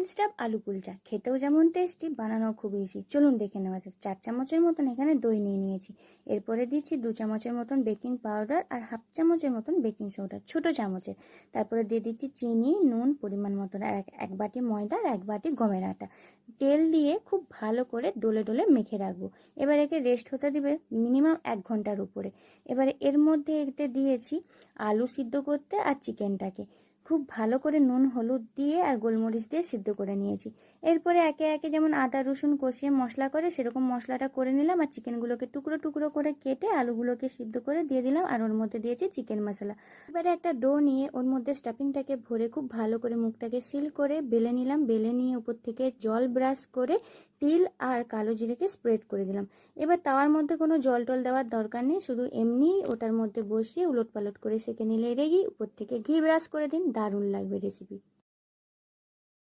Instant আলু কুলচা খেতেও যেমন টেস্টি, বানানো খুব ইজি। চলুন দেখে নেওয়া যাক। 4 চামচের মতন এখানে দই নিয়ে নিয়েছি। এরপরে দিচ্ছি 2 চামচের মতন বেকিং পাউডার আর হাফ চামচের মতন বেকিং সোডা, ছোট চামচের। তারপরে দিয়ে দিচ্ছি চিনি, নুন পরিমাণ মতন, আর এক বাটি ময়দা আর 1 বাটি গমের আটা। তেল দিয়ে খুব ভালো করে ডলে ডলে মেখে রাখবো। এবার একে রেস্ট হতে দিবে মিনিমাম 1 ঘন্টার উপরে। এবারে এর মধ্যে এতে দিয়েছি আলু সিদ্ধ করতে আর চিকেনটাকে খুব ভালো করে নুন হলুদ দিয়ে আর গোলমরিচ দিয়ে সিদ্ধ করে নিয়েছি। এরপরে একে একে যেমন আদা রসুন কষিয়ে মশলা করে সেরকম মশলাটা করে নিলাম, আর চিকেনগুলোকে টুকরো টুকরো করে কেটে আলুগুলোকে সিদ্ধ করে দিয়ে দিলাম, আর ওর মধ্যে দিয়েছি চিকেন মশলা। এবারে একটা ডো নিয়ে ওর মধ্যে স্টাফিংটাকে ভরে খুব ভালো করে মুখটাকে সিল করে বেলে নিলাম। বেলে নিয়ে উপর থেকে জল ব্রাশ করে তিল আর কালো জিরেকে স্প্রেড করে দিলাম। এবার তাওয়ার মধ্যে কোনো জল টল দেওয়ার দরকার নেই, শুধু এমনি ওটার মধ্যে বসিয়ে উলট পালট করে সেঁকে নিলে রেডি। উপর থেকে ঘি ব্রাশ করে দিন, দারুণ লাগবে রেসিপি।